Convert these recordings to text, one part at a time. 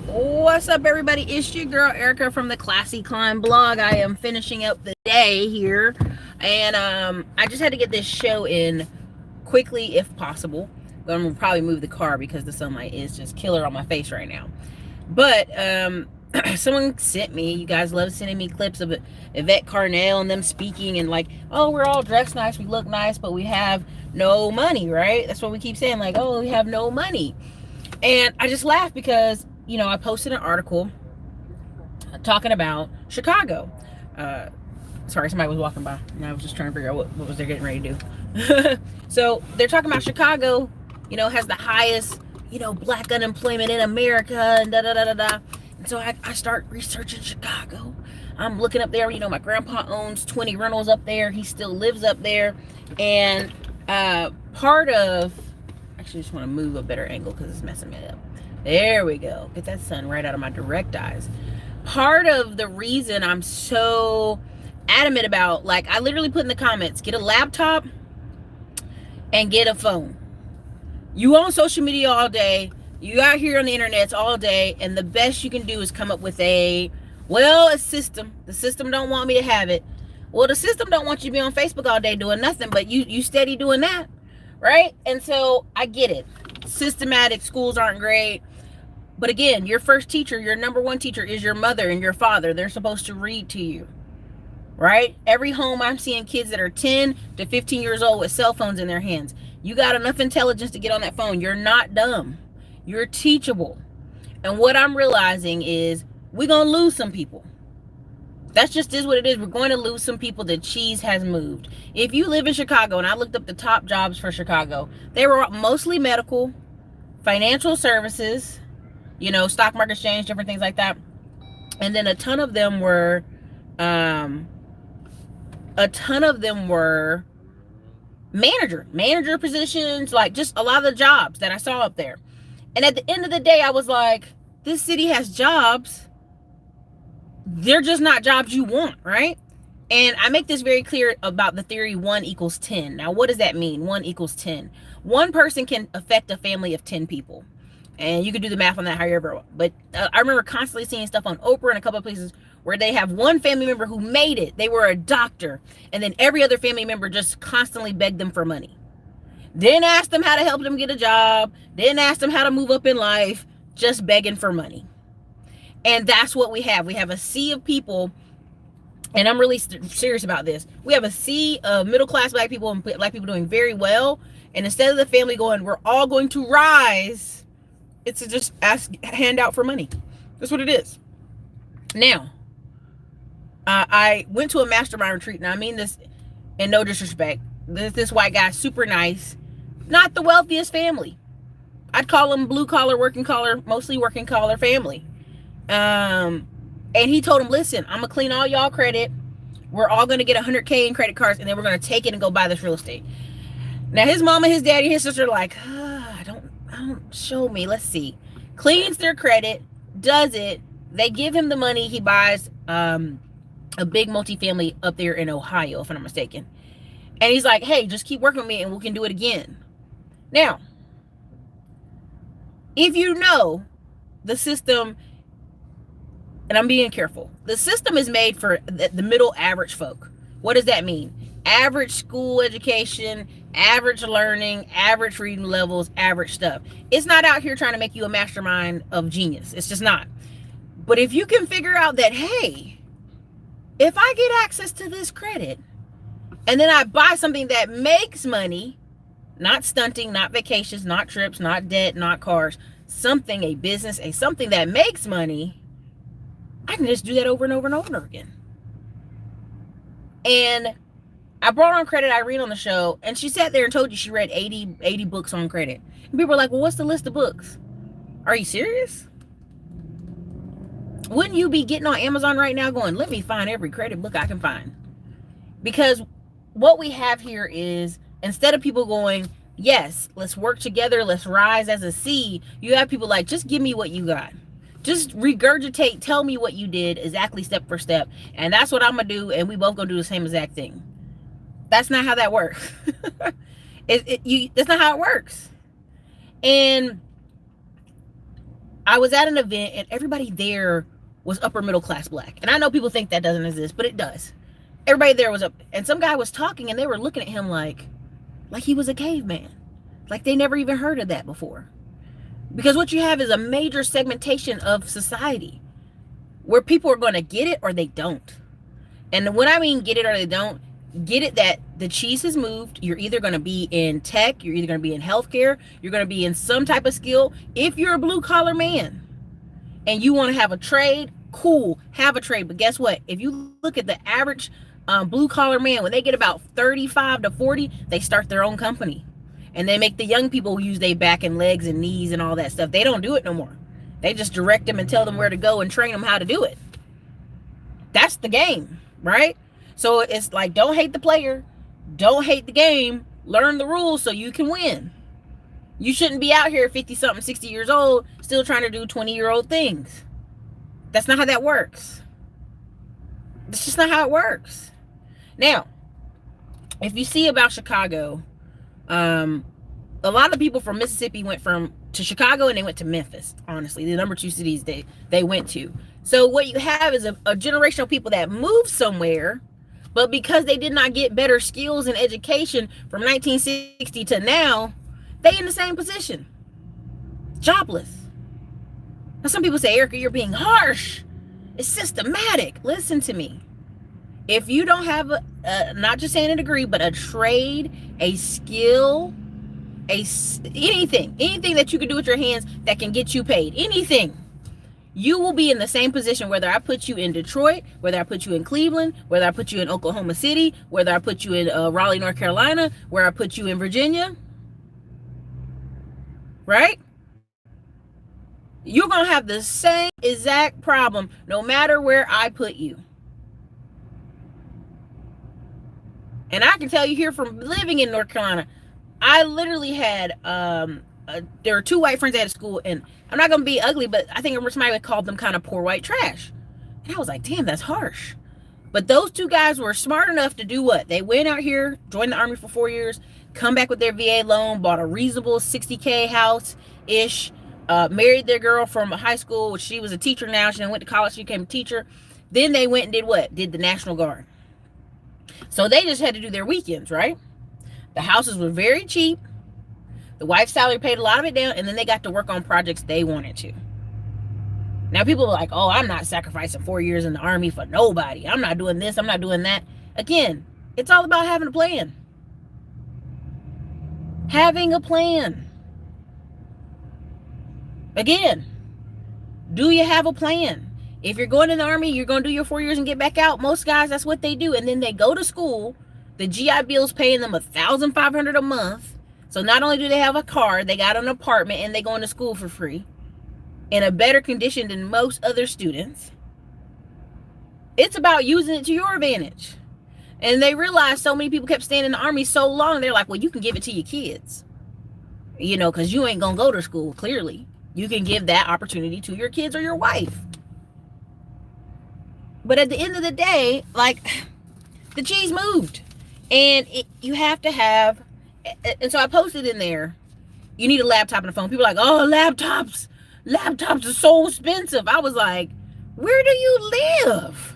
What's up, everybody? It's your girl Erica from the Classy Climb blog. I am finishing up the day here, and I just had to get this show in quickly, if possible. But I'm gonna probably move the car because the sunlight is just killer on my face right now. But someone sent me. You guys love sending me clips of Yvette Carnell and them speaking and like, oh, we're all dressed nice, we look nice, but we have no money, right? That's what we keep saying, like, oh, we have no money. And I just laughed because, I posted an article talking about Chicago. Sorry, somebody was walking by, and I was just trying to figure out what was they getting ready to do. So they're talking about Chicago, has the highest, black unemployment in America, and da da da da da. And so I start researching Chicago. I'm looking up there. My grandpa owns 20 rentals up there. He still lives up there. And part of, actually, just want to move a better angle because it's messing me up. There we go. Get that sun right out of my direct eyes. Part of the reason I'm so adamant about, like, I literally put in the comments, get a laptop and get a phone. You on social media all day, you out here on the internet all day, and the best you can do is come up with a system. The system don't want me to have it. Well, the system don't want you to be on Facebook all day doing nothing, but you steady doing that, right? And so I get it. Systematic schools aren't great. But again, your first teacher, your number one teacher is your mother and your father. They're supposed to read to you, right? Every home I'm seeing kids that are 10 to 15 years old with cell phones in their hands. You got enough intelligence to get on that phone. You're not dumb. You're teachable. And what I'm realizing is we're going to lose some people. That's just is what it is. We're going to lose some people. The cheese has moved. If you live in Chicago, and I looked up the top jobs for Chicago, they were mostly medical, financial services, stock market exchange, different things like that. And then a ton of them were manager positions, like just a lot of the jobs that I saw up there. And at the end of the day, I was like, this city has jobs. They're just not jobs you want, right? And I make this very clear about the theory 1 equals 10. Now, what does that mean? 1 equals 10. One person can affect a family of 10 people. And you can do the math on that however. But I remember constantly seeing stuff on Oprah and a couple of places where they have one family member who made it. They were a doctor. And then every other family member just constantly begged them for money. Didn't ask them how to help them get a job. Didn't ask them how to move up in life. Just begging for money. And that's what we have. We have a sea of people. And I'm really serious about this. We have a sea of middle-class black people and black people doing very well. And instead of the family going, we're all going to rise, it's to just hand out for money. That's what it is. Now, I went to a mastermind retreat, and I mean this in no disrespect. This white guy, super nice, not the wealthiest family. I'd call them blue collar, working collar, mostly working collar family. And he told him, listen, I'm gonna clean all y'all credit. We're all gonna get $100K in credit cards, and then we're gonna take it and go buy this real estate. Now his mama, his daddy, his sister are like, I don't show me. Let's see. Cleans their credit, does it. They give him the money. He buys a big multifamily up there in Ohio, if I'm not mistaken. And he's like, hey, just keep working with me and we can do it again. Now, if you know the system, and I'm being careful, the system is made for the middle average folk. What does that mean? Average school education, average learning, average reading levels, average stuff. It's not out here trying to make you a mastermind of genius. It's just not. But if you can figure out that, hey, if I get access to this credit and then I buy something that makes money, not stunting, not vacations, not trips, not debt, not cars, something, a business, something that makes money, I can just do that over and over and over again. And I brought on Credit Irene on the show, and she sat there and told you she read 80 books on credit. And people were like, well, what's the list of books? Are you serious? Wouldn't you be getting on Amazon right now going, let me find every credit book I can find? Because what we have here is, instead of people going, yes, let's work together, let's rise as a sea, you have people like, just give me what you got. Just regurgitate, tell me what you did exactly step for step. And that's what I'm going to do, and we both going to do the same exact thing. That's not how that works. That's not how it works. And I was at an event and everybody there was upper middle class black. And I know people think that doesn't exist, but it does. Everybody there was up, and some guy was talking and they were looking at him like he was a caveman. Like they never even heard of that before. Because what you have is a major segmentation of society where people are going to get it or they don't. And when I mean get it or they don't, get it that the cheese has moved. You're either going to be in tech, you're either going to be in healthcare, you're going to be in some type of skill. If you're a blue collar man and you want to have a trade, cool, have a trade. But guess what? If you look at the average blue collar man, when they get about 35 to 40, they start their own company. And they make the young people use their back and legs and knees and all that stuff. They don't do it no more. They just direct them and tell them where to go and train them how to do it. That's the game, right? So it's like, don't hate the player. Don't hate the game. Learn the rules so you can win. You shouldn't be out here 50-something, 60 years old, still trying to do 20-year-old things. That's not how that works. That's just not how it works. Now, if you see about Chicago, a lot of people from Mississippi went to Chicago and they went to Memphis, honestly, the number 2 cities they went to. So what you have is a generation of people that moved somewhere, but because they did not get better skills and education from 1960 to now, they in the same position, jobless. Now some people say, Erica, you're being harsh. It's systematic. Listen to me. If you don't have not just saying a degree, but a trade, a skill, anything that you can do with your hands that can get you paid, anything, you will be in the same position whether I put you in Detroit, whether I put you in Cleveland, whether I put you in Oklahoma City, whether I put you in Raleigh, North Carolina, where I put you in Virginia, right? You're going to have the same exact problem no matter where I put you. And I can tell you here from living in North Carolina, I literally had, there were 2 white friends at school, and I'm not going to be ugly, but I think somebody called them kind of poor white trash. And I was like, damn, that's harsh. But those 2 guys were smart enough to do what? They went out here, joined the Army for 4 years, come back with their VA loan, bought a reasonable $60K house-ish, married their girl from high school, which she was a teacher now. She went to college, she became a teacher. Then they went and did what? Did the National Guard. So they just had to do their weekends, right? The houses were very cheap. The wife's salary paid a lot of it down, and then they got to work on projects they wanted to. Now people are like, oh, I'm not sacrificing 4 years in the Army for nobody. I'm not doing this, I'm not doing that. Again, it's all about having a plan. Having a plan. Again, do you have a plan? If you're going in the Army, you're going to do your 4 years and get back out. Most guys, that's what they do. And then they go to school. The GI Bill's paying them $1,500 a month. So not only do they have a car, they got an apartment, and they going to school for free in a better condition than most other students. It's about using it to your advantage. And they realized so many people kept staying in the Army so long, they're like, well, you can give it to your kids. You know, because you ain't going to go to school, clearly. You can give that opportunity to your kids or your wife. But at the end of the day, like, the cheese moved. And you have to have, and so I posted in there, you need a laptop and a phone. People are like, oh, laptops are so expensive. I was like, where do you live?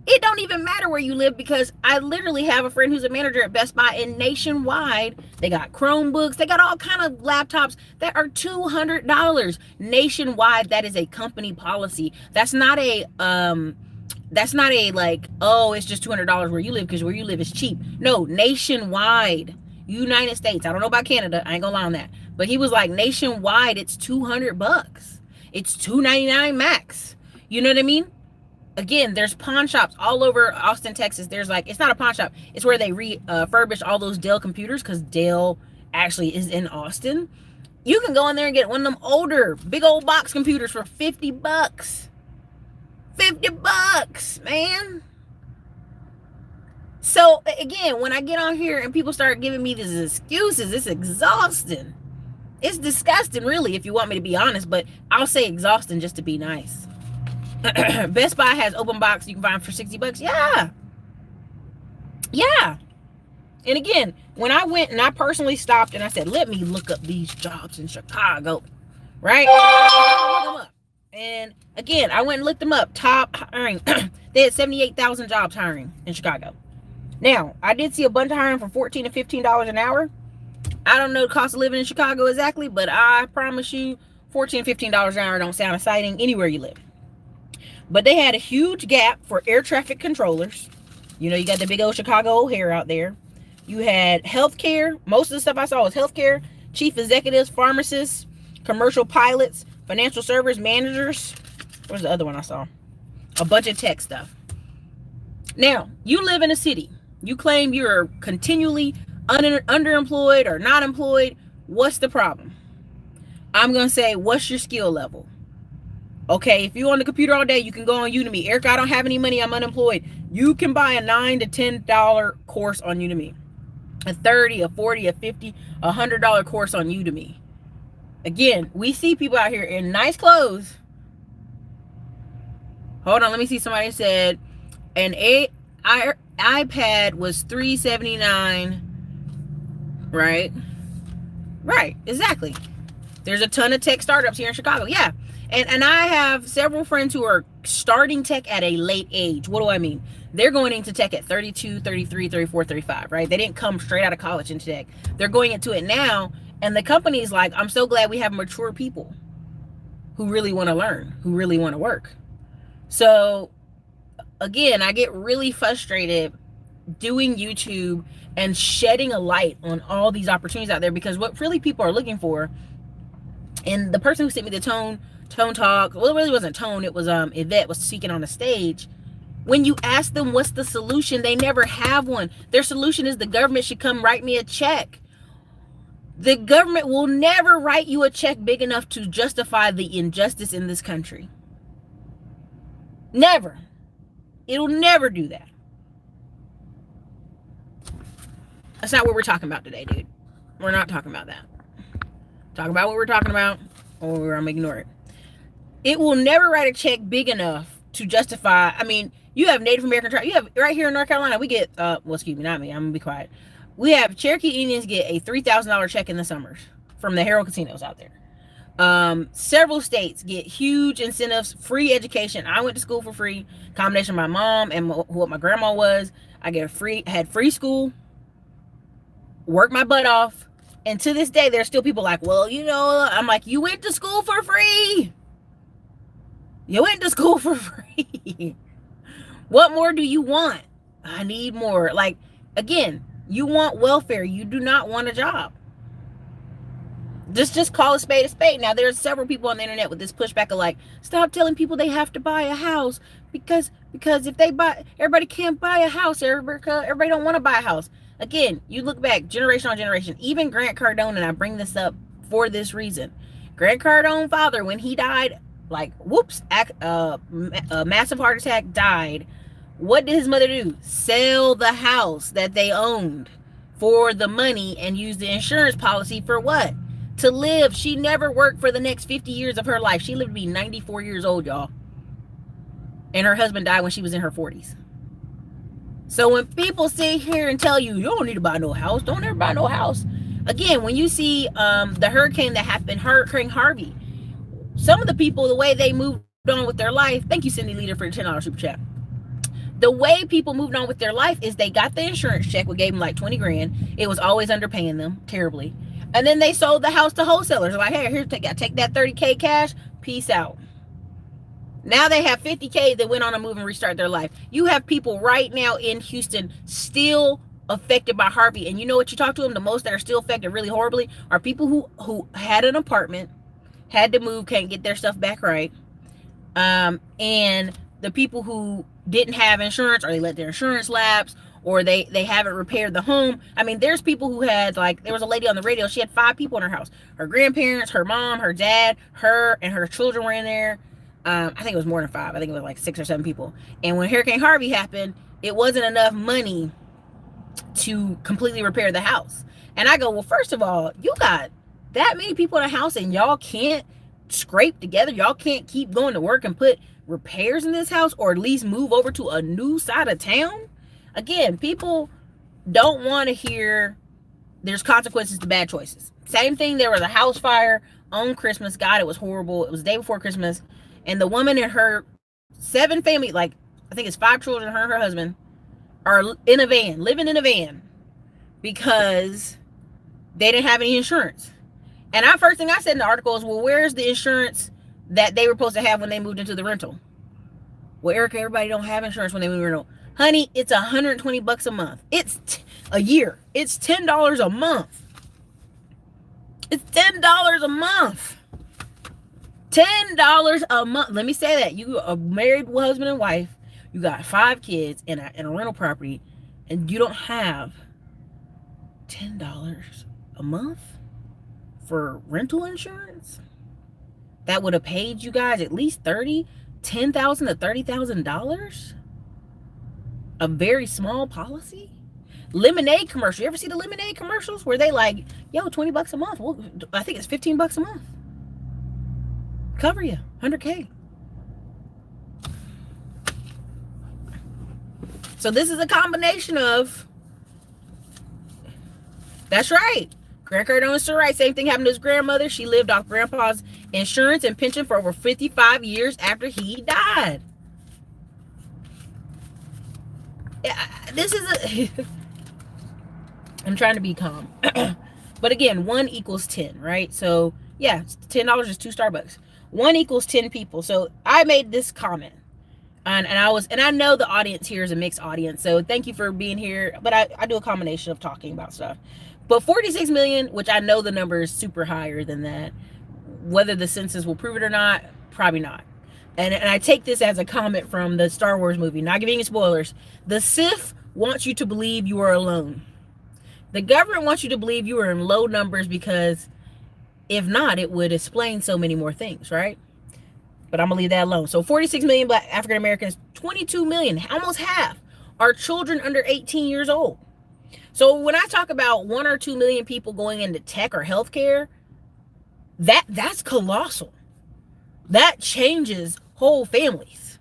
It don't even matter where you live, because I literally have a friend who's a manager at Best Buy, and nationwide, they got Chromebooks, they got all kind of laptops that are $200 nationwide. That is a company policy. That's not a like, oh, it's just $200 where you live because where you live is cheap. No, nationwide, United States. I don't know about Canada. I ain't gonna lie on that. But he was like, nationwide, it's $200. It's $299 max. You know what I mean? Again, there's pawn shops all over Austin, Texas. There's like, it's not a pawn shop. It's where they refurbish all those Dell computers, because Dell actually is in Austin. You can go in there and get one of them older, big old box computers for $50. $50, man. So again, when I get on here and people start giving me these excuses, it's exhausting. It's disgusting, really, if you want me to be honest, but I'll say exhausting just to be nice. Best Buy has open box you can find for $60. Yeah. And again, when I went and I personally stopped and I said, let me look up these jobs in Chicago, right? Look them up. And again, I went and looked them up. Top hiring. They had 78,000 jobs hiring in Chicago. Now, I did see a bunch of hiring for $14 to $15 an hour. I don't know the cost of living in Chicago exactly, but I promise you, $14, $15 an hour don't sound exciting anywhere you live. But they had a huge gap for air traffic controllers. You know, you got the big old Chicago O'Hare out there. You had healthcare. Most of the stuff I saw was healthcare, chief executives, pharmacists, commercial pilots, financial service managers. Where's the other one I saw? A bunch of tech stuff. Now, you live in a city. You claim you're continually underemployed or not employed. What's the problem? I'm going to say, what's your skill level? Okay, if you're on the computer all day, you can go on Udemy. Erica, I don't have any money. I'm unemployed. You can buy a $9 to $10 course on Udemy. A $30, a $40, a $50, a $100 course on Udemy. Again, we see people out here in nice clothes. Hold on, let me see. Somebody said an iPad was $379. Right? Right, exactly. There's a ton of tech startups here in Chicago. Yeah. And I have several friends who are starting tech at a late age. What do I mean? They're going into tech at 32, 33, 34, 35, right? They didn't come straight out of college into tech. They're going into it now. And the company's like, I'm so glad we have mature people who really want to learn, who really want to work. So again, I get really frustrated doing YouTube and shedding a light on all these opportunities out there, because what really people are looking for, and the person who sent me the Tone Talk, well, it really wasn't Tone, it was Yvette was speaking on the stage. When you ask them what's the solution, they never have one. Their solution is the government should come write me a check. The government will never write you a check big enough to justify the injustice in this country. Never. It'll never do that. That's not what we're talking about today, dude. We're not talking about that. Talk about what we're talking about, or we're going to ignore it. It will never write a check big enough to justify. I mean, you have Native American tribes. You have right here in North Carolina, we get, well, excuse me, not me. I'm going to be quiet. We have Cherokee Indians get a $3,000 check in the summers from the Harold casinos out there. Several states get huge incentives, free education. I went to school for free. Combination of my mom and what my grandma was. I had free school, worked my butt off. And to this day, there's still people like, well, you know, I'm like, you went to school for free. You went to school for free. What more do you want? I need more. Like, again, you want welfare. You do not want a job. Just call a spade a spade. Now, there's several people on the internet with this pushback of like, stop telling people they have to buy a house because if they buy, everybody can't buy a house. Everybody don't want to buy a house. Again, you look back generation on generation, even Grant Cardone, and I bring this up for this reason. Grant Cardone's father, when he died, like, whoops, a massive heart attack, died. What did his mother do? Sell the house that they owned for the money and use the insurance policy for what? To live. She never worked for the next 50 years of her life. She lived to be 94 years old, y'all. And her husband died when she was in her 40s. So when people sit here and tell you, you don't need to buy no house, don't ever buy no house. Again, when you see the hurricane that happened, Hurricane Harvey, some of the people, the way they moved on with their life, thank you, Cindy Leader, for the $10 super chat. The way people moved on with their life is they got the insurance check, we gave them like 20 grand. It was always underpaying them terribly. And then they sold the house to wholesalers. Like, hey, here, take that $30K cash, peace out. Now they have $50K that went on a move and restart their life. You have people right now in Houston still affected by Harvey. And you know what, you talk to them, the most that are still affected really horribly are people who had an apartment, had to move, can't get their stuff back right. And the people who didn't have insurance, or they let their insurance lapse, or they haven't repaired the home. I mean, there's people who had, like, there was a lady on the radio, she had 5 people in her house. Her grandparents, her mom, her dad, her, and her children were in there. I think it was more than 5. I think it was like 6 or 7 people. And when Hurricane Harvey happened, it wasn't enough money to completely repair the house. And I go, well, first of all, you got that many people in a house and y'all can't scrape together. Y'all can't keep going to work and put repairs in this house, or at least move over to a new side of town. Again, people don't want to hear there's consequences to bad choices. Same thing, there was a house fire on Christmas. God, it was horrible. It was the day before Christmas. And the woman and her 7 family, like, I think it's 5 children, her and her husband, are in a van, living in a van, because they didn't have any insurance. And first thing I said in the article is, well, where's the insurance that they were supposed to have when they moved into the rental? Well, Erica, everybody don't have insurance when they move in the rental. Honey, it's $120 a month. It's a year. It's $10 a month. It's $10 a month. $10 a month. Let me say that. You are a married husband and wife. You got 5 kids in a rental property, and you don't have $10 a month for rental insurance that would have paid you guys at least $10,000 to $30,000. A very small policy. Lemonade commercial. You ever see the lemonade commercials where they like, yo, $20 a month? Well, I think it's $15 a month. Cover you, $100K. So this is a combination of, that's right, Grant Cardone is right. Same thing happened to his grandmother. She lived off grandpa's insurance and pension for over 55 years after he died. This is I'm trying to be calm. But again, 1 equals 10, right? So yeah, $10 is 2 Starbucks. 1 equals 10 people. So I made this comment. And I know the audience here is a mixed audience, so thank you for being here. But I do a combination of talking about stuff. But 46 million, which I know the number is super higher than that. Whether the census will prove it or not, probably not. And I take this as a comment from the Star Wars movie, not giving you spoilers. The Sith wants you to believe you are alone. The government wants you to believe you are in low numbers, because if not, it would explain so many more things, right? But I'm gonna leave that alone. So 46 million Black African Americans, 22 million, almost half, are children under 18 years old. So when I talk about 1 or 2 million people going into tech or healthcare, that's colossal. That changes whole families.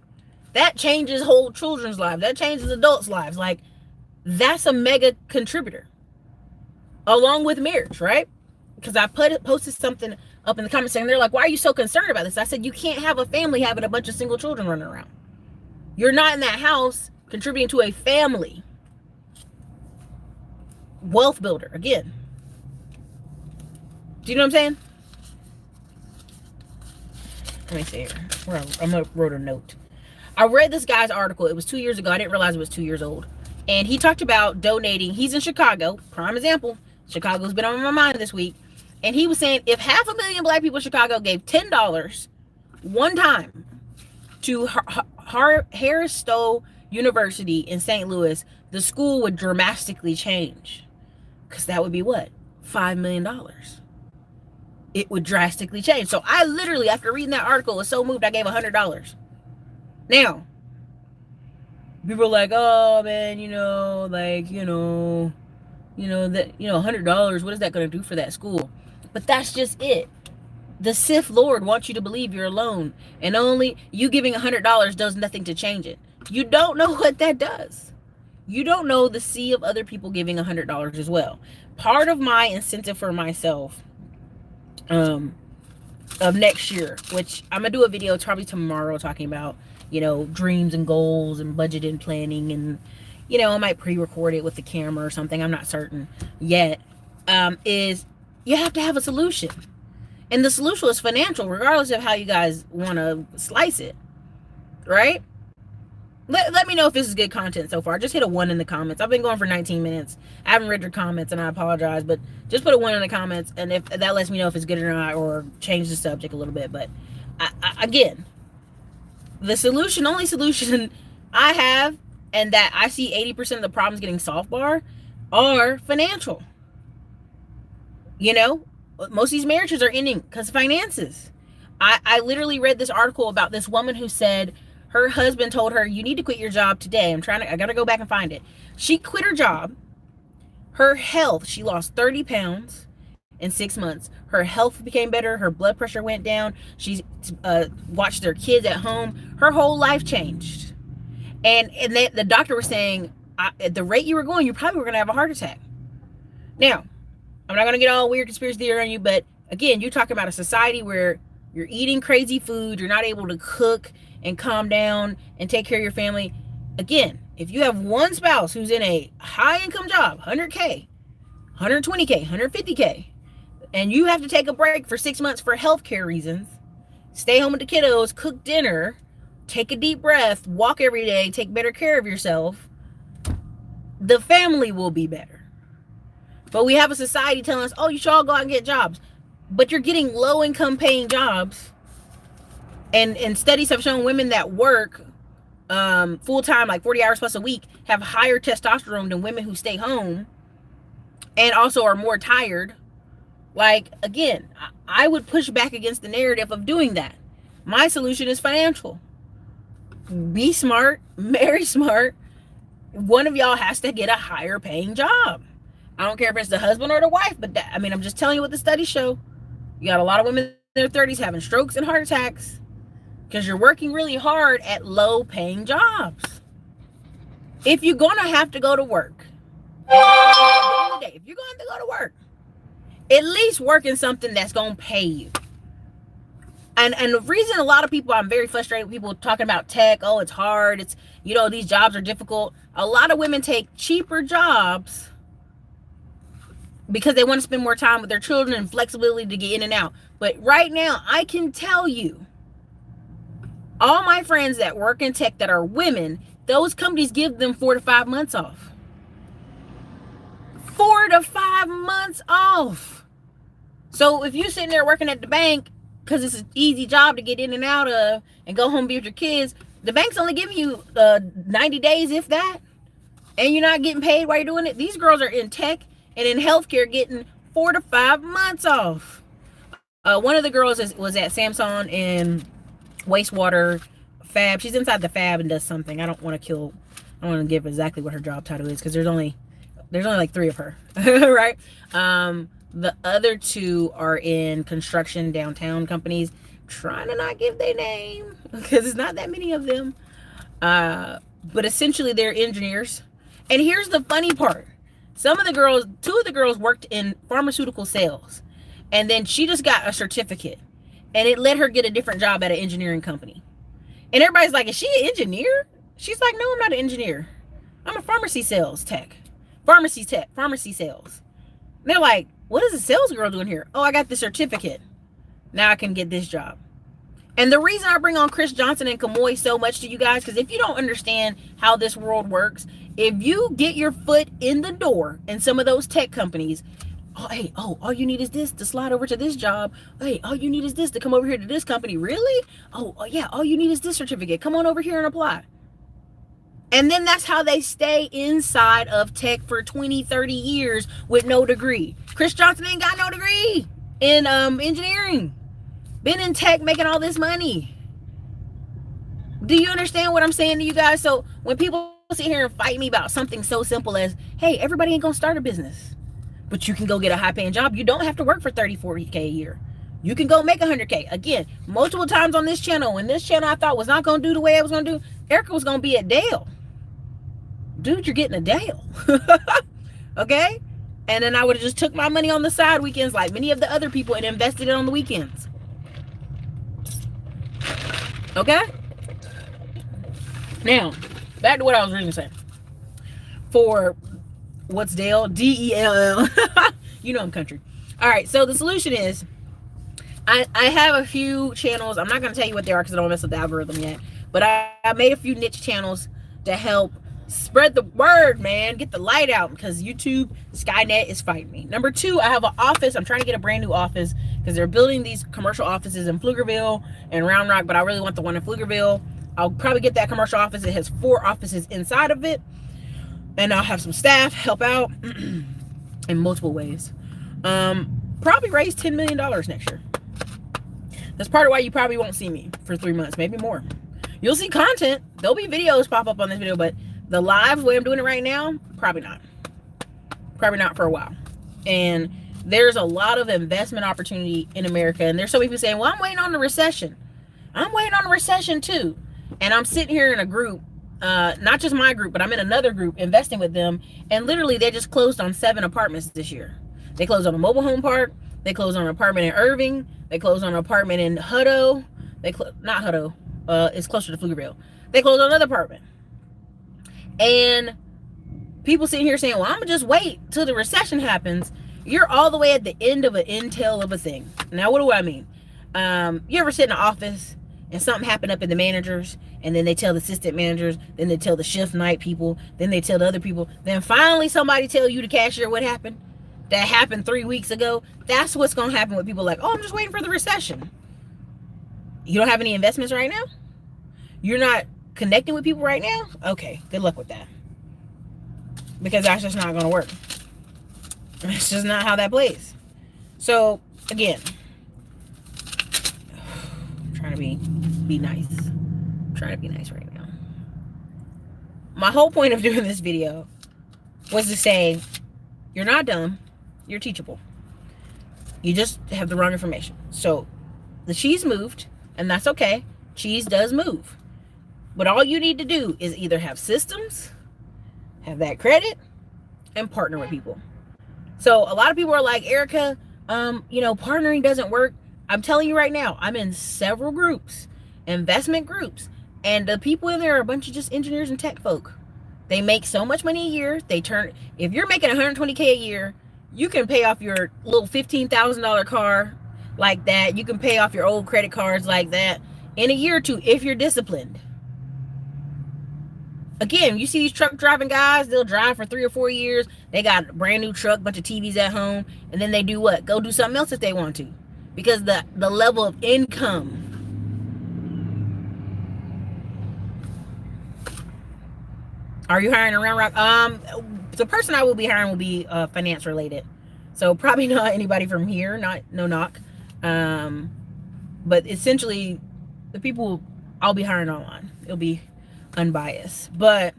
That changes whole children's lives. That changes adults' lives. Like, that's a mega contributor, along with marriage, right? Because I posted something up in the comment section. They're like, why are you so concerned about this? I said, you can't have a family having a bunch of single children running around. You're not in that house contributing to a family. Wealth builder, again. Do you know what I'm saying? Let me see here. I'm gonna wrote a note. I read this guy's article. It was 2 years ago. I didn't realize it was 2 years old. And he talked about donating. He's in Chicago, prime example. Chicago's been on my mind this week. And he was saying, if 500,000 Black people in Chicago gave $10 one time to Harris Stowe University in St. Louis, the school would dramatically change. Because that would be what? $5 million. It would drastically change. So I literally, after reading that article, was so moved I gave $100. Now, people are like, oh man, $100, what is that going to do for that school? But that's just it. The Sith Lord wants you to believe you're alone, and only you giving $100 does nothing to change it. You don't know what that does. You don't know the sea of other people giving $100 as well. Part of my incentive for myself of next year, which I'm gonna do a video probably tomorrow talking about, dreams and goals and budget and planning, and I might pre-record it with the camera or something, I'm not certain yet, is you have to have a solution. And the solution is financial, regardless of how you guys want to slice it, right? Let me know if this is good content so far. Just hit a 1 in the comments. I've been going for 19 minutes. I haven't read your comments, and I apologize, but just put a 1 in the comments, and if that lets me know if it's good or not, or change the subject a little bit. But again, the only solution I have, and that I see 80% of the problems getting solved are financial. Most of these marriages are ending because of finances. I literally read this article about this woman who said her husband told her, you need to quit your job today. I gotta go back and find it. She quit her job. Her health, she lost 30 pounds in 6 months. Her health became better. Her blood pressure went down. She watched their kids at home. Her whole life changed. And the doctor was saying, at the rate you were going, you probably were going to have a heart attack. Now, I'm not going to get all weird conspiracy theory on you, but Again, you're talking about a society where you're eating crazy food, you're not able to cook and calm down and take care of your family. Again, if you have one spouse who's in a high income job, 100K, 120K, 150K, and you have to take a break for 6 months for healthcare reasons, stay home with the kiddos, cook dinner, take a deep breath, walk every day, take better care of yourself, the family will be better. But we have a society telling us, oh, you should all go out and get jobs. But you're getting low income paying jobs. And studies have shown women that work full time, like 40 hours plus a week, have higher testosterone than women who stay home and also are more tired. Like, again, I would push back against the narrative of doing that. My solution is financial. Be smart, marry smart. One of y'all has to get a higher paying job. I don't care if it's the husband or the wife, but that, I mean, I'm just telling you what the studies show. You got a lot of women in their 30s having strokes and heart attacks because you're working really hard at low paying jobs. If you're going to have to go to work, if you're going to go to work, at least work in something that's going to pay you. And the reason a lot of people, I'm very frustrated with people talking about tech, oh, it's hard, it's, you know, these jobs are difficult. A lot of women take cheaper jobs because they want to spend more time with their children and flexibility to get in and out. But right now, I can tell you, all my friends that work in tech that are women, those companies give them 4 to 5 months off. 4 to 5 months off. So if you're sitting there working at the bank because it's an easy job to get in and out of and go home and be with your kids, the bank's only giving you 90 days, if that, and you're not getting paid while you're doing it. These girls are in tech and in healthcare getting 4 to 5 months off. One of the girls was at Samsung in wastewater fab. She's inside the fab and does something. I don't want to give exactly what her job title is because there's only like 3 of her, right? The other 2 are in construction downtown companies. Trying to not give their name because it's not that many of them. But essentially they're engineers. And here's the funny part. 2 of the girls worked in pharmaceutical sales. And then she just got a certificate. And it let her get a different job at an engineering company. And everybody's like, is she an engineer? She's like, no, I'm not an engineer. I'm a pharmacy sales tech. Pharmacy sales. And they're like, what is a sales girl doing here? Oh, I got the certificate. Now I can get this job. And the reason I bring on Chris Johnson and Kamoy so much to you guys, because if you don't understand how this world works, if you get your foot in the door in some of those tech companies, all you need is this to slide over to this job. Hey, all you need is this to come over here to this company. Really? Oh yeah, all you need is this certificate. Come on over here and apply. And then that's how they stay inside of tech for 20, 30 years with no degree. Chris Johnson ain't got no degree in engineering. Been in tech making all this money. Do you understand what I'm saying to you guys? So when people sit here and fight me about something so simple as, hey, everybody ain't gonna start a business, but you can go get a high paying job. You don't have to work for 30, 40K a year. You can go make 100K. Again, multiple times on this channel, when this channel I thought was not gonna do the way I was gonna do, Erica was gonna be at Dale. Dude, you're getting a Dale. Okay? And then I would have just took my money on the side weekends like many of the other people and invested it on the weekends. Okay? Now, back to what I was originally saying. For what's Dale? Dell. You know I'm country. All right, so the solution is I have a few channels. I'm not going to tell you what they are because I don't mess with the algorithm yet. But I made a few niche channels to help spread the word, man. Get the light out because YouTube, Skynet is fighting me. Number 2, I have an office. I'm trying to get a brand new office because they're building these commercial offices in Pflugerville and Round Rock, but I really want the one in Pflugerville. I'll probably get that commercial office. It has 4 offices inside of it. And I'll have some staff help out in multiple ways. Probably raise $10 million next year. That's part of why you probably won't see me for 3 months, maybe more. You'll see content. There'll be videos pop up on this video, but the live way I'm doing it right now, probably not. Probably not for a while. And there's a lot of investment opportunity in America. And there's some people saying, well, I'm waiting on the recession. I'm waiting on a recession too. And I'm sitting here in a group, not just my group, but I'm in another group investing with them. And literally they just closed on 7 apartments this year. They closed on a mobile home park. They closed on an apartment in Irving. They closed on an apartment in Hutto. Not Hutto. It's closer to Pflugerville. They closed on another apartment. And people sitting here saying, well, I'm going to just wait till the recession happens. You're all the way at the end of an entail of a thing. Now, what do I mean? You ever sit in an office and something happened up in the managers, and then they tell the assistant managers, then they tell the shift night people, then they tell the other people, then finally somebody tell you, the cashier, what happened? That happened 3 weeks ago. That's what's going to happen with people like, oh, I'm just waiting for the recession. You don't have any investments right now? You're not connecting with people right now? Okay, good luck with that. Because that's just not going to work. It's just not how that plays. So, again, I'm trying to be nice. I'm trying to be nice right now. My whole point of doing this video was to say, you're not dumb. You're teachable. You just have the wrong information. So, the cheese moved, and that's okay. Cheese does move. But all you need to do is either have systems, have that credit, and partner with people. So a lot of people are like, Erica, partnering doesn't work. I'm telling you right now, I'm in several groups, investment groups, and the people in there are a bunch of just engineers and tech folk. They make so much money a year. If you're making $120K a year, you can pay off your little $15,000 car like that. You can pay off your old credit cards like that in a year or two if you're disciplined. Again, you see these truck driving guys, they'll drive for 3 or 4 years. They got a brand new truck, bunch of TVs at home, and then they do what? Go do something else if they want to. Because the level of income. Are you hiring around Rock? The person I will be hiring will be finance related. So probably not anybody from here, no knock. But essentially, the people I'll be hiring online. It'll be unbiased. But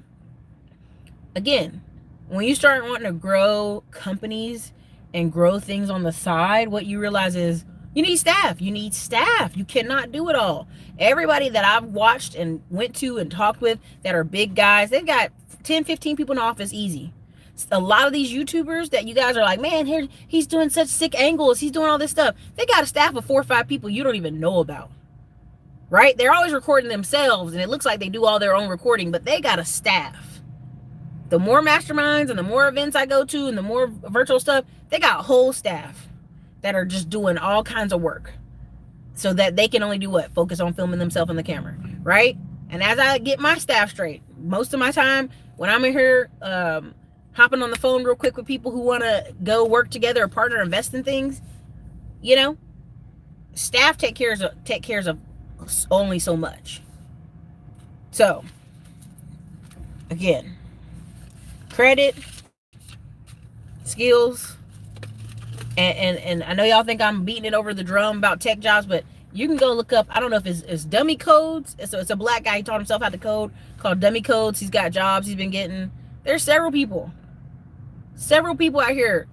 again, when you start wanting to grow companies and grow things on the side, what you realize is you need staff. You cannot do it all. Everybody that I've watched and went to and talked with that are big guys, they've got 10, 15 people in the office easy. A lot of these YouTubers that you guys are like, man, here he's doing such sick angles, he's doing all this stuff. They got a staff of 4 or 5 people you don't even know about. Right? They're always recording themselves, and it looks like they do all their own recording, but they got a staff. The more masterminds and the more events I go to and the more virtual stuff, they got a whole staff that are just doing all kinds of work so that they can only do what? Focus on filming themselves on the camera, right? And as I get my staff straight, most of my time when I'm in here hopping on the phone real quick with people who want to go work together or partner, invest in things, staff take care of only so much. So again, credit, skills, and I know y'all think I'm beating it over the drum about tech jobs, but you can go look up, I don't know if it's Dummy Codes. It's a black guy, he taught himself how to code, called Dummy Codes. He's got jobs he's been getting. There's several people out here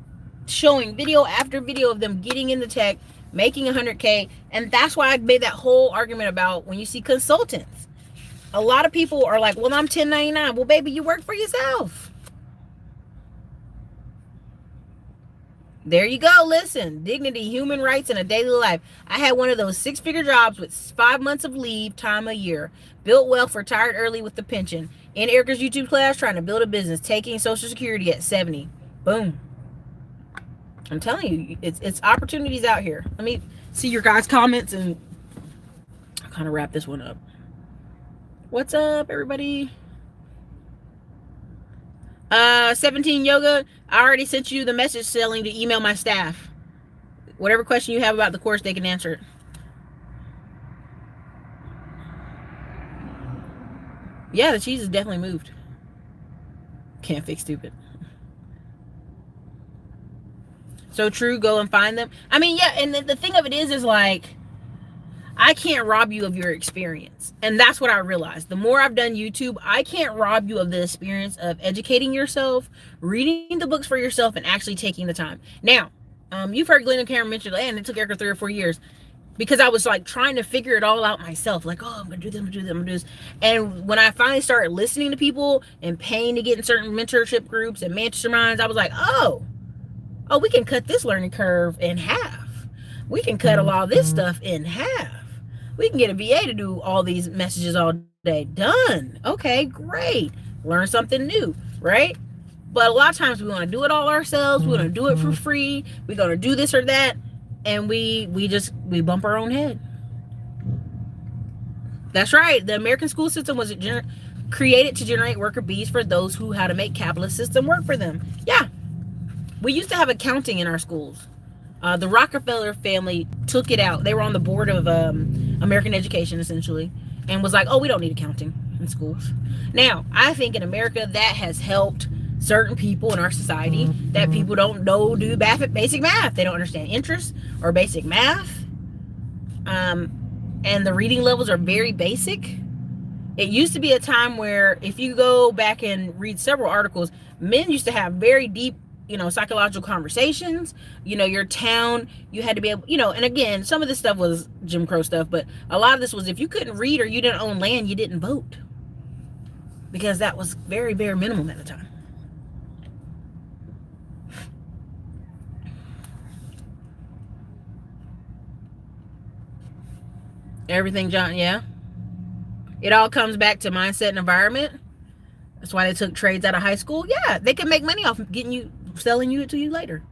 showing video after video of them getting into tech, making 100K. And that's why I made that whole argument about when you see consultants. A lot of people are like, well, I'm 1099. Well, baby, you work for yourself. There you go. Listen, dignity, human rights, and a daily life. I had one of those 6-figure jobs with 5 months of leave time a year. Built wealth, retired early with the pension. In Erica's YouTube class, trying to build a business, taking Social Security at 70. Boom. I'm telling you, it's opportunities out here. Let me see your guys' comments and I'll kind of wrap this one up. What's up, everybody? 17 Yoga, I already sent you the message selling to email my staff. Whatever question you have about the course, they can answer it. Yeah, the cheese has definitely moved. Can't fix stupid. So true, go and find them. I mean, yeah, and the thing of it is like, I can't rob you of your experience. And that's what I realized. The more I've done YouTube, I can't rob you of the experience of educating yourself, reading the books for yourself, and actually taking the time. Now, you've heard Glenn and Cameron mention, and it took Erica 3 or 4 years, because I was like trying to figure it all out myself. Like, oh, I'm going to do this, I'm going to do this, I'm going to do this. And when I finally started listening to people and paying to get in certain mentorship groups and masterminds, I was like, oh, we can cut this learning curve in half. We can cut a lot of this stuff in half. We can get a VA to do all these messages all day. Done. Okay, great. Learn something new, right? But a lot of times we want to do it all ourselves. We want to do it for free. We're going to do this or that. And we bump our own head. That's right. The American school system was created to generate worker bees for those who had to make capitalist system work for them. Yeah. We used to have accounting in our schools. The Rockefeller family took it out. They were on the board of American education, essentially, and was like, oh, we don't need accounting in schools. Now, I think in America that has helped certain people in our society, that people don't know do basic math. They don't understand interest or basic math. And the reading levels are very basic. It used to be a time where, if you go back and read several articles, men used to have very deep, psychological conversations. Your town, you had to be able, and again, some of this stuff was Jim Crow stuff, but a lot of this was, if you couldn't read or you didn't own land, you didn't vote, because that was very bare minimum at the time. Everything, John, yeah. It all comes back to mindset and environment. That's why they took trades out of high school. Yeah, they can make money off selling you it to you later.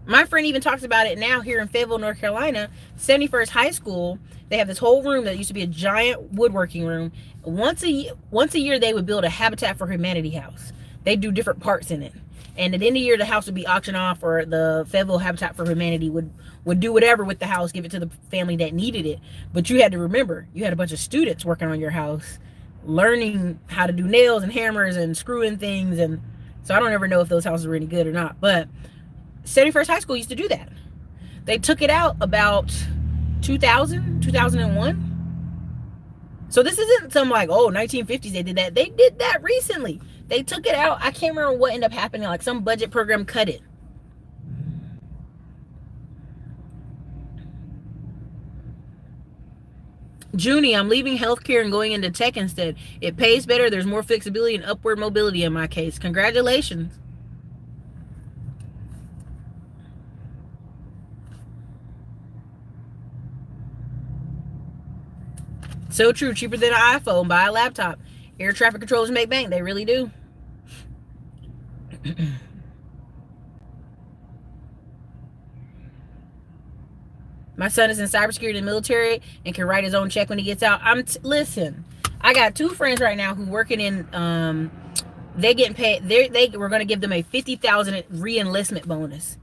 My friend even talks about it now here in Fayetteville, North Carolina. 71st High School, they have this whole room that used to be a giant woodworking room. Once a year, they would build a Habitat for Humanity house. They do different parts in it. And at the end of the year, the house would be auctioned off, or the Fayetteville Habitat for Humanity would do whatever with the house, give it to the family that needed it. But you had to remember, you had a bunch of students working on your house, learning how to do nails and hammers and screwing things. And so I don't ever know if those houses were any good or not. But 71st High School used to do that. They took it out about 2001. So this isn't some 1950s they did that. They did that recently. They took it out. I can't remember what ended up happening. Like some budget program cut it. Junie, I'm leaving healthcare and going into tech instead. It pays better. There's more flexibility and upward mobility in my case. Congratulations. So true. Cheaper than an iPhone. Buy a laptop. Air traffic controllers make bank. They really do. My son is in cybersecurity and military and can write his own check when he gets out. Listen, I got two friends right now who working in, they getting paid. They were going to give them a $50,000 re-enlistment bonus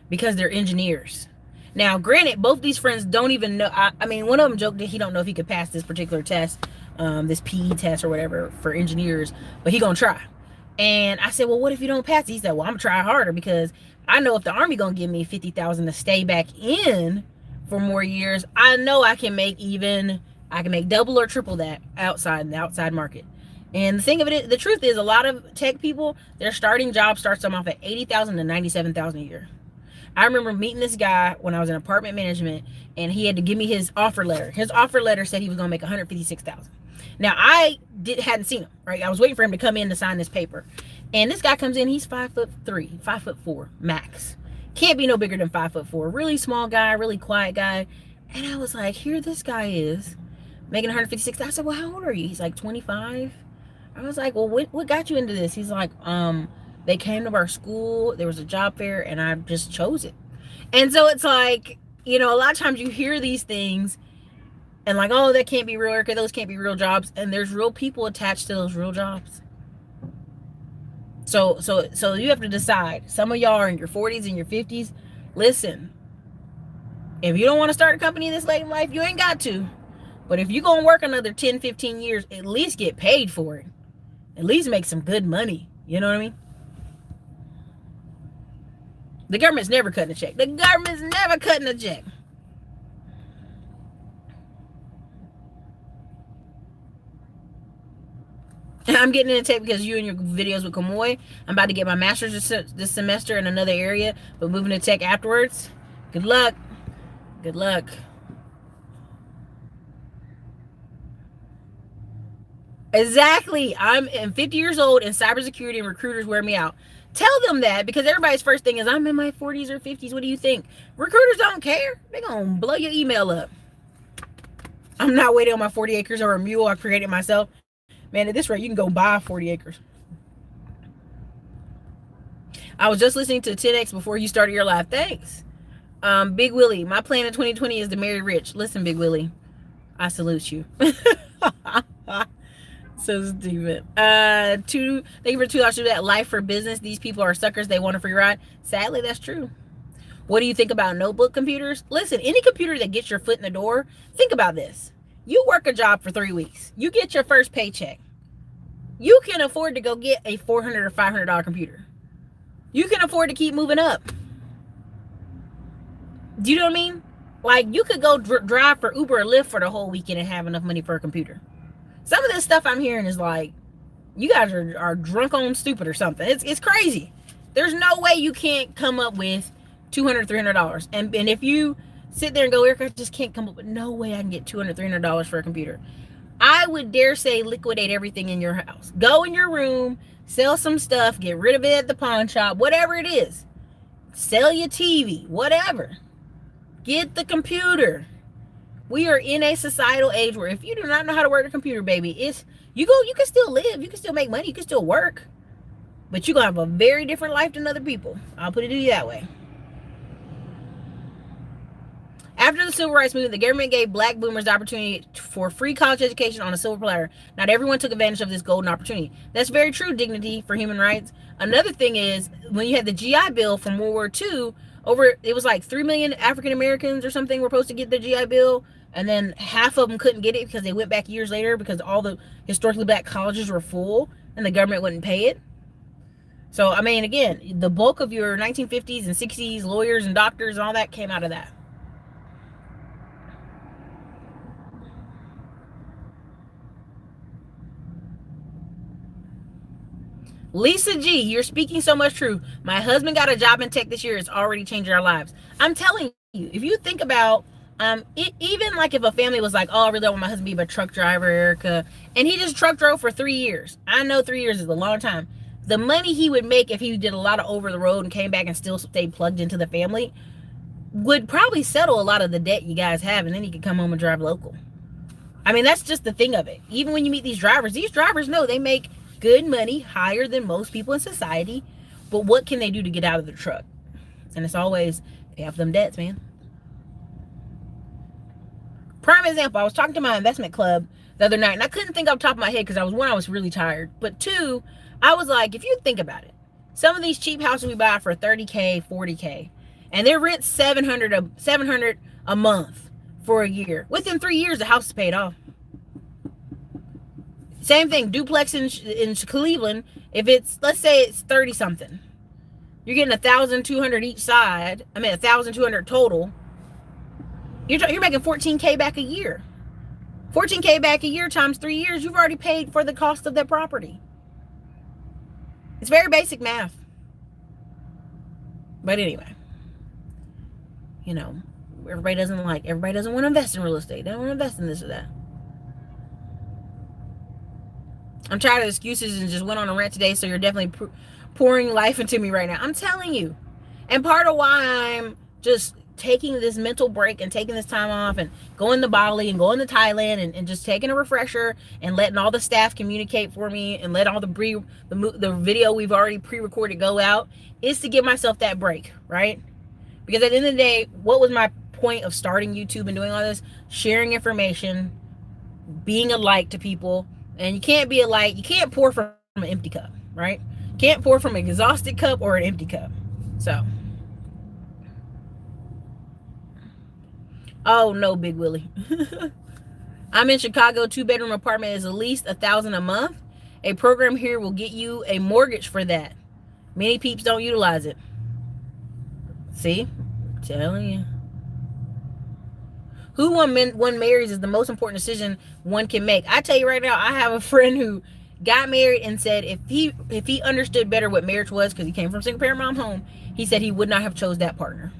because they're engineers. Now, granted, both these friends don't even know. I mean, one of them joked that he don't know if he could pass this particular test, this PE test or whatever for engineers, but he gonna try. And I said, well, what if you don't pass? He said, well, I'm gonna try harder, because I know if the Army gonna give me $50,000 to stay back in for more years, I know I can make double or triple that in the outside market. And the thing of it is, the truth is, a lot of tech people, their starting job starts them off at $80,000 to $97,000 a year. I remember meeting this guy when I was in apartment management, and he had to give me his offer letter. His offer letter said he was gonna make $156,000. Now I hadn't seen him, right? I was waiting for him to come in to sign this paper. And this guy comes in, he's 5'3", 5'4", max. Can't be no bigger than 5'4". Really small guy, really quiet guy. And I was like, here this guy is making $156,000. I said, well, how old are you? He's like 25. I was like, well, what got you into this? He's like, they came to our school, there was a job fair, and I just chose it. And so it's like, a lot of times you hear these things and like, oh, that can't be real, Erica, those can't be real jobs. And there's real people attached to those real jobs. So you have to decide. Some of y'all are in your 40s and your 50s. Listen, if you don't want to start a company this late in life, you ain't got to. But if you're going to work another 10, 15 years, at least get paid for it. At least make some good money. You know what I mean? The government's never cutting a check. The government's never cutting a check. I'm getting into tech because you and your videos with Kamoy. I'm about to get my master's this semester in another area, but moving to tech afterwards. Good luck. Good luck. Exactly. I'm 50 years old and cybersecurity and recruiters wear me out. Tell them that, because everybody's first thing is, I'm in my 40s or 50s. What do you think? Recruiters don't care. They're going to blow your email up. I'm not waiting on my 40 acres or a mule I created myself. Man, at this rate, you can go buy 40 acres. I was just listening to 10X before you started your live. Thanks. Big Willie, my plan in 2020 is to marry rich. Listen, Big Willie, I salute you. So stupid. Thank you for $2 to do that. Life for business. These people are suckers. They want a free ride. Sadly, that's true. What do you think about notebook computers? Listen, any computer that gets your foot in the door, think about this. You work a job for 3 weeks. You get your first paycheck. You can afford to go get a $400 or $500 computer. You can afford to keep moving up. Do you know what I mean? Like, you could go drive for Uber or Lyft for the whole weekend and have enough money for a computer. Some of this stuff I'm hearing is like, you guys are drunk on stupid or something. It's crazy. There's no way you can't come up with $200, $300. And if you sit there and go, Erica, I just can't come up with, no way I can get $200, $300 for a computer. I would dare say liquidate everything in your house. Go in your room, sell some stuff, get rid of it at the pawn shop, whatever it is. Sell your TV, whatever. Get the computer. We are in a societal age where if you do not know how to work a computer, baby, you can still live, you can still make money, you can still work, but you're gonna have a very different life than other people. I'll put it to you that way. After the civil rights movement, the government gave black boomers the opportunity for free college education on a silver platter. Not everyone took advantage of this golden opportunity. That's very true, Dignity for Human Rights. Another thing is, when you had the GI Bill from World War II, it was like 3 million African Americans or something were supposed to get the GI Bill, and then half of them couldn't get it because they went back years later because all the historically black colleges were full and the government wouldn't pay it. So, I mean, again, the bulk of your 1950s and 60s lawyers and doctors and all that came out of that. Lisa G, you're speaking so much truth. My husband got a job in tech this year. It's already changing our lives. I'm telling you, if you think about, even like if a family was like, oh, I really want my husband to be a truck driver, Erica, and he just truck drove for 3 years. I know 3 years is a long time. The money he would make if he did a lot of over the road and came back and still stayed plugged into the family would probably settle a lot of the debt you guys have, and then he could come home and drive local. I mean, that's just the thing of it. Even when you meet these drivers know they make good money, higher than most people in society, but what can they do to get out of the truck? And it's always, they have them debts, man. Prime example, I was talking to my investment club the other night, and I couldn't think off the top of my head because I was really tired, but two, I was like, if you think about it, some of these cheap houses we buy for $30K, $40K, and their rent's $700 a month for a year. Within 3 years, the house is paid off. Same thing, duplex in Cleveland, if it's, let's say it's 30 something, you're getting $1,200 each side. I mean, $1,200 total. You're making $14K back a year. $14K back a year times 3 years, you've already paid for the cost of that property. It's very basic math. But anyway, you know, everybody doesn't want to invest in real estate. They don't want to invest in this or that. I'm tired of excuses and just went on a rant today, so you're definitely pouring life into me right now. I'm telling you. And part of why I'm just taking this mental break and taking this time off and going to Bali and going to Thailand and just taking a refresher and letting all the staff communicate for me and let all the video we've already pre-recorded go out is to give myself that break, right? Because at the end of the day, what was my point of starting YouTube and doing all this? Sharing information, being a light to people. And you can't be a light, you can't pour from an empty cup, right? Can't pour from an exhausted cup or an empty cup. So, oh no, Big Willie. I'm in Chicago, 2-bedroom apartment is at least $1,000 a month. A program here will get you a mortgage for that. Many peeps don't utilize it. See, I'm telling you. Who one marries is the most important decision one can make. I tell you right now, I have a friend who got married and said if he understood better what marriage was, because he came from single parent mom home, he said he would not have chose that partner.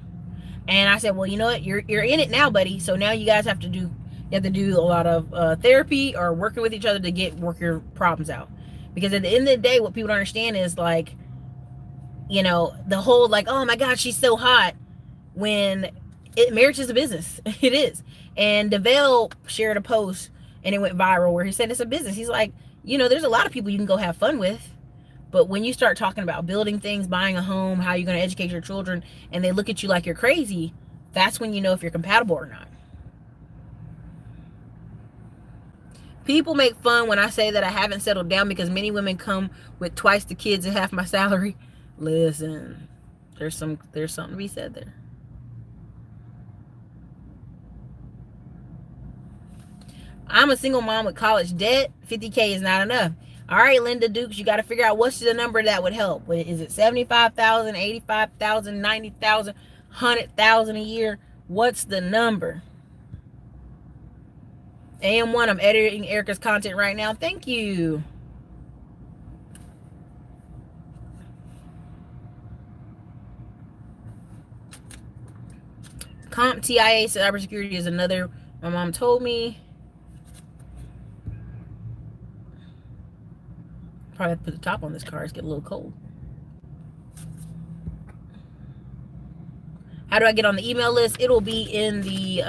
And I said, well, you know what, you're in it now, buddy. So now you guys have to do a lot of therapy or working with each other to work your problems out. Because at the end of the day, what people don't understand is, like, You know, the whole like, oh my God, she's so hot, when marriage is a business. It is. And DeVale shared a post and it went viral where he said it's a business. He's like, you know, there's a lot of people you can go have fun with. But when you start talking about building things, buying a home, how you're going to educate your children, and they look at you like you're crazy, that's when you know if you're compatible or not. People make fun when I say that I haven't settled down because many women come with twice the kids and half my salary. Listen, there's something to be said there. I'm a single mom with college debt. 50K is not enough. All right, Linda Dukes, you got to figure out what's the number that would help. Is it 75,000, 85,000, 90,000, 100,000 a year? What's the number? AM1, I'm editing Erica's content right now. Thank you. CompTIA cybersecurity is another. My mom told me. Probably have to put the top on this car. It's getting a little cold. How do I get on the email list? It'll be in the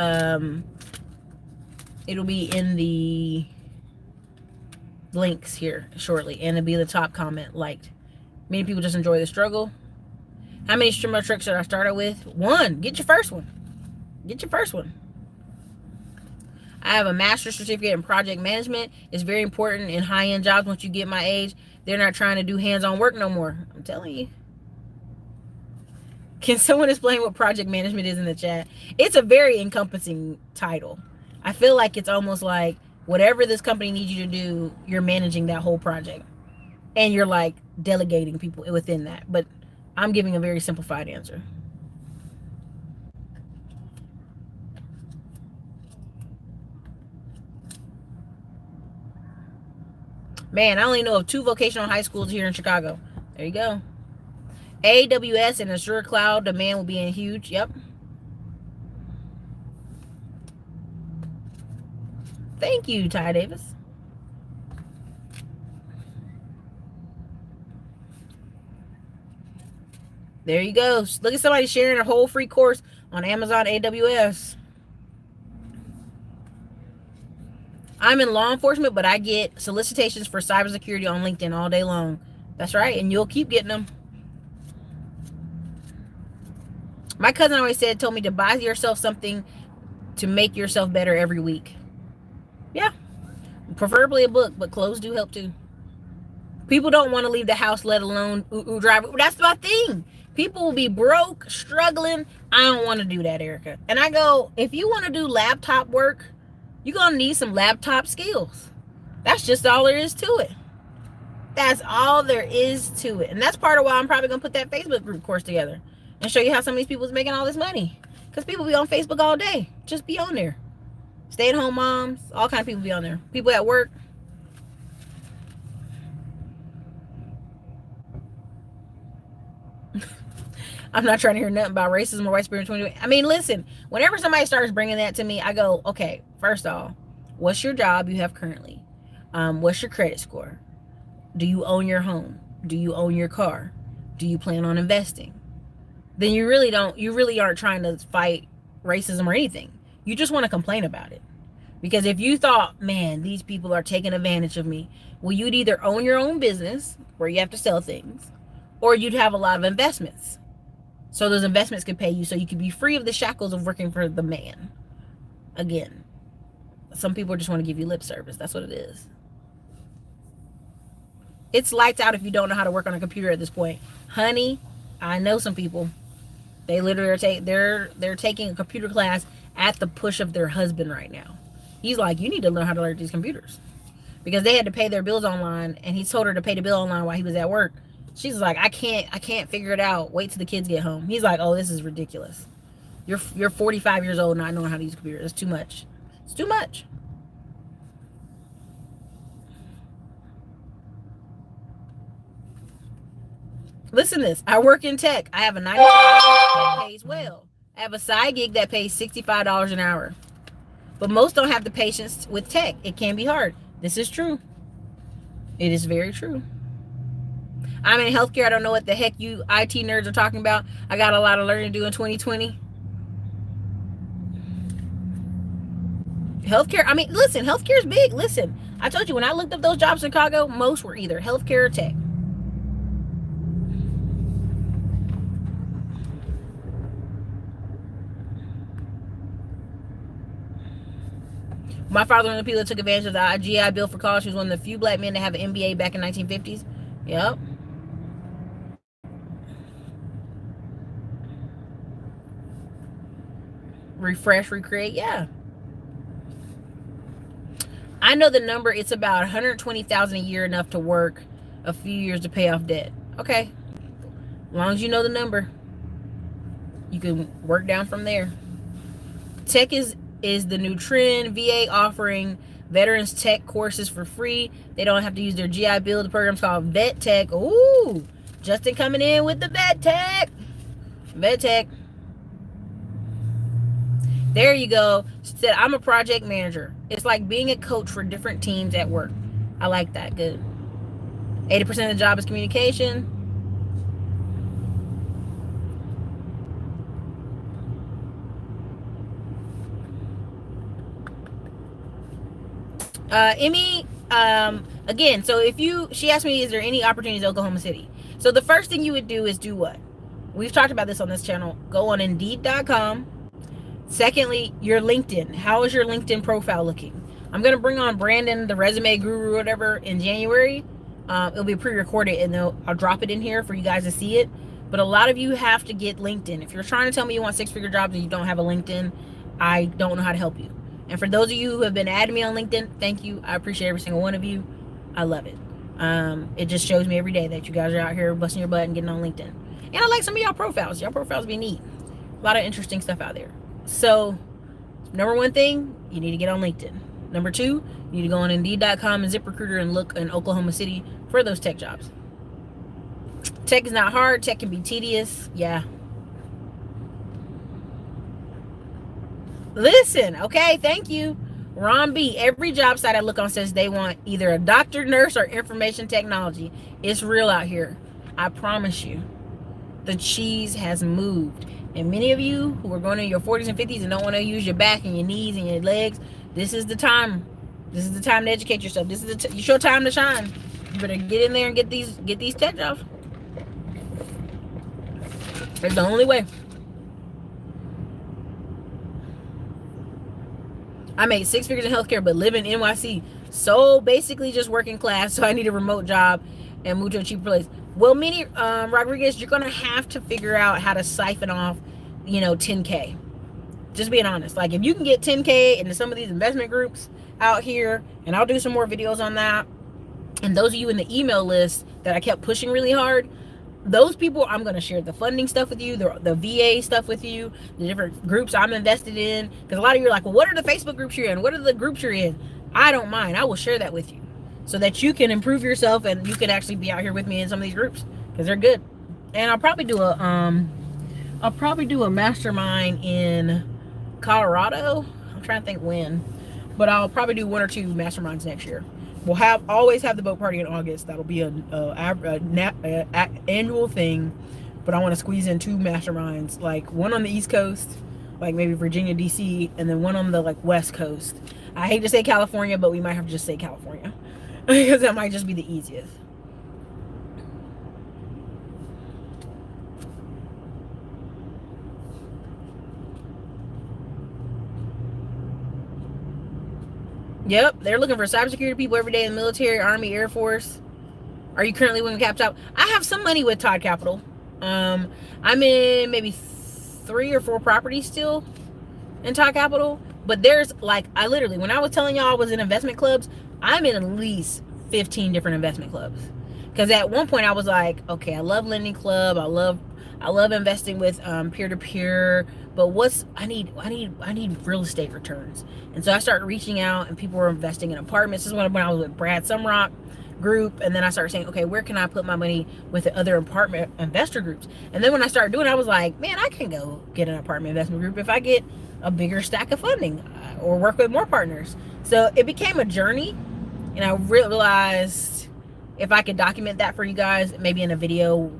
links here shortly, and it'll be the top comment liked. Many people just enjoy the struggle. How many streamer tricks should I start with? One. Get your first one. Get your first one. I have a master's certificate in project management. It's very important in high-end jobs. Once you get my age, they're not trying to do hands-on work no more. I'm telling you. Can someone explain what project management is in the chat? It's a very encompassing title. I feel like it's almost like whatever this company needs you to do, you're managing that whole project. And you're like delegating people within that. But I'm giving a very simplified answer. Man, I only know of 2 vocational high schools here in Chicago. There you go. AWS and Azure Cloud demand will be in huge. Yep. Thank you, Ty Davis. There you go. Look at somebody sharing a whole free course on Amazon AWS. I'm in law enforcement, but I get solicitations for cybersecurity on LinkedIn all day long. That's right, and you'll keep getting them. My cousin always told me to buy yourself something to make yourself better every week. Yeah, preferably a book, but clothes do help too. People don't want to leave the house, let alone drive. That's my thing. People will be broke, struggling. I don't want to do that, Erica. And I go, if you want to do laptop work, you're going to need some laptop skills. That's just all there is to it. That's all there is to it. And that's part of why I'm probably going to put that Facebook group course together and show you how some of these people is making all this money. Because people be on Facebook all day. Just be on there. Stay-at-home moms, all kinds of people be on there. People at work. I'm not trying to hear nothing about racism or white supremacy. I mean, listen, whenever somebody starts bringing that to me, I go, okay, first off, what's your job you have currently? What's your credit score? Do you own your home? Do you own your car? Do you plan on investing? Then you really aren't trying to fight racism or anything. You just want to complain about it. Because if you thought, man, these people are taking advantage of me, well, you'd either own your own business where you have to sell things, or you'd have a lot of investments. So those investments could pay you so you could be free of the shackles of working for the man. Again, some people just want to give you lip service. That's what it is. It's lights out if you don't know how to work on a computer at this point. Honey, I know some people. They literally they're taking a computer class at the push of their husband right now. He's like, you need to learn how to learn these computers. Because they had to pay their bills online, and he told her to pay the bill online while he was at work. She's like, I can't figure it out. Wait till the kids get home. He's like, oh, this is ridiculous. You're 45 years old not knowing how to use a computer. It's too much. It's too much. Listen to this. I work in tech. I have a 9 that pays well. I have a side gig that pays $65 an hour. But most don't have the patience with tech. It can be hard. This is true. It is very true. I'm in healthcare. I don't know what the heck you IT nerds are talking about. I got a lot of learning to do in 2020. Healthcare, I mean, listen, healthcare is big. Listen, I told you when I looked up those jobs in Chicago, most were either healthcare or tech. My father, one of the people that took advantage of the GI Bill for college, was one of the few black men to have an MBA back in 1950s. Yep. Refresh, recreate, yeah. I know the number. It's about 120,000 a year, enough to work a few years to pay off debt. Okay, as long as you know the number, you can work down from there. Tech is the new trend. VA offering veterans tech courses for free. They don't have to use their GI Bill. The program's called Vet Tech. Ooh, Justin coming in with the Vet Tech. Vet Tech. There you go. She said, I'm a project manager. It's like being a coach for different teams at work. I like that. Good. 80% of the job is communication. Emmy, again, so she asked me, is there any opportunities in Oklahoma City? So the first thing you would do is do what? We've talked about this on this channel. Go on Indeed.com. Secondly, your LinkedIn. How is your LinkedIn profile looking? I'm going to bring on Brandon, the resume guru or whatever, in January. It'll be pre-recorded, and I'll drop it in here for you guys to see it. But a lot of you have to get LinkedIn. If you're trying to tell me you want six-figure jobs and you don't have a LinkedIn, I don't know how to help you. And for those of you who have been adding me on LinkedIn, thank you. I appreciate every single one of you. I love it. It just shows me every day that you guys are out here busting your butt and getting on LinkedIn. And I like some of y'all profiles. Y'all profiles be neat. A lot of interesting stuff out there. So, number one thing, you need to get on LinkedIn. Number two, you need to go on Indeed.com and ZipRecruiter and look in Oklahoma City for those tech jobs. Tech is not hard. Tech can be tedious. Yeah. Listen, okay, thank you. Ron B, every job site I look on says they want either a doctor, nurse, or information technology. It's real out here. I promise you. The cheese has moved. And many of you who are going in your 40s and 50s and don't want to use your back and your knees and your legs, this is the time. This is the time to educate yourself. This is it's your time to shine. You better get in there and get these tech jobs. It's the only way. I made six figures in healthcare, but live in NYC. So basically just working class. So I need a remote job and move to a cheaper place. Well, Minnie Rodriguez, you're going to have to figure out how to siphon off, 10K. Just being honest. Like, if you can get 10K into some of these investment groups out here, and I'll do some more videos on that. And those of you in the email list that I kept pushing really hard, those people, I'm going to share the funding stuff with you, the VA stuff with you, the different groups I'm invested in. Because a lot of you are like, well, what are the Facebook groups you're in? What are the groups you're in? I don't mind. I will share that with you so that you can improve yourself and you can actually be out here with me in some of these groups because they're good. And I'll probably do a mastermind in Colorado. I'm trying to think when, but I'll probably do one or two masterminds next year. We'll always have the boat party in August. That'll be an annual thing, but I want to squeeze in two masterminds, like one on the East Coast, like maybe Virginia, DC, and then one on the West Coast. I hate to say California, but we might have to just say California because that might just be the easiest. Yep, they're looking for cybersecurity people every day in the military, Army, Air Force. Are you currently with Cap? I have some money with Todd Capital. I'm in maybe 3 or 4 properties still in Todd Capital. But there's I literally, when I was telling y'all I was in investment clubs, I'm in at least 15 different investment clubs. Because at one point I was like, okay, I love Lending Club. I love investing with peer-to-peer. But I need real estate returns. And so I started reaching out, and people were investing in apartments. This is when I was with Brad Sumrock group, and then I started saying, okay, where can I put my money with the other apartment investor groups? And then when I started doing it, I was like, man, I can go get an apartment investment group if I get a bigger stack of funding or work with more partners. So it became a journey, and I realized if I could document that for you guys, maybe in a video,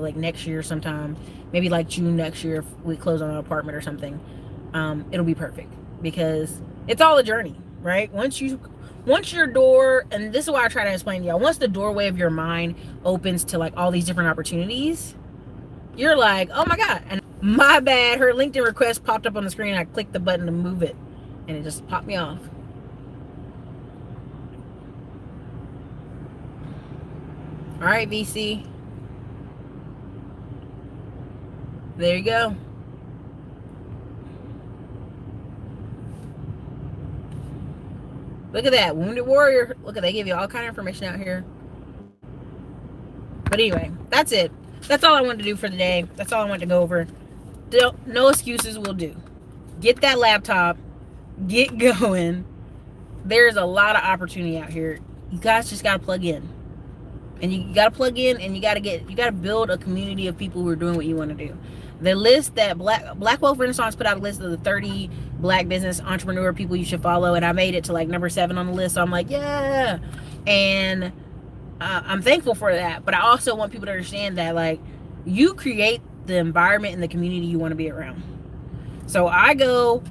like next year sometime, maybe like June next year, if we close on an apartment or something, it'll be perfect, because it's all a journey, right? Once your door, and this is why I try to explain to y'all, once the doorway of your mind opens to like all these different opportunities, you're like, oh my God. And my bad, her LinkedIn request popped up on the screen. I clicked the button to move it and it just popped me off. All right, VC. There you go. Look at that, Wounded Warrior. Look at, they give you all kind of information out here. But anyway, that's it. That's all I wanted to do for the day. That's all I wanted to go over. No excuses will do. Get that laptop. Get going. There's a lot of opportunity out here. You guys just gotta plug in. And you gotta plug in, and you gotta build a community of people who are doing what you want to do. The list that Black Wealth Renaissance put out a list of the 30 black business entrepreneur people you should follow, and I made it to like number 7 on the list. So I'm like, yeah. And I'm thankful for that. But I also want people to understand that, like, you create the environment and the community you want to be around. So I go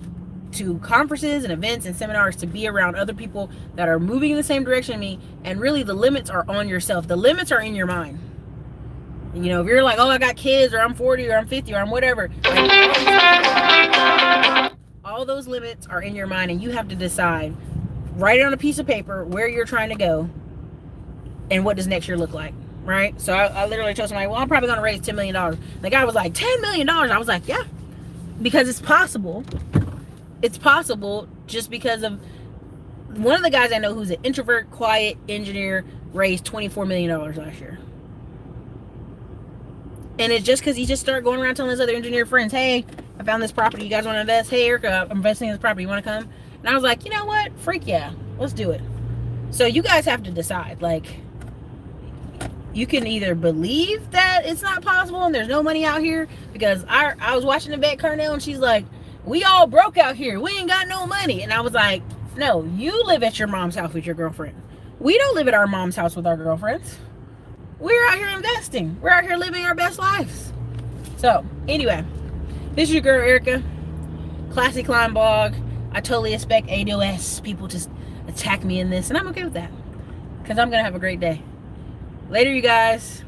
to conferences and events and seminars to be around other people that are moving in the same direction as me. And really, the limits are on yourself. The limits are in your mind. You know, if you're like, oh, I got kids, or I'm 40, or I'm 50, or I'm whatever, like, all those limits are in your mind, and you have to decide, write it on a piece of paper where you're trying to go and what does next year look like, right? So I literally told somebody, well, I'm probably going to raise $10 million. The guy was like, $10 million? I was like, yeah, because it's possible. It's possible, just because of one of the guys I know who's an introvert, quiet engineer, raised $24 million last year. And it's just because he just started going around telling his other engineer friends, hey, I found this property. You guys want to invest? Hey, Erica, I'm investing in this property. You want to come? And I was like, you know what? Freak yeah. Let's do it. So you guys have to decide. Like, you can either believe that it's not possible and there's no money out here, because I was watching Yvette Carnell and she's like, we all broke out here. We ain't got no money. And I was like, no, you live at your mom's house with your girlfriend. We don't live at our mom's house with our girlfriends. We're out here investing. We're out here living our best lives. So anyway, this is your girl Erica, Classy Climb Blog. I totally expect ADOS people to attack me in this, and I'm okay with that, because I'm gonna have a great day. Later, you guys.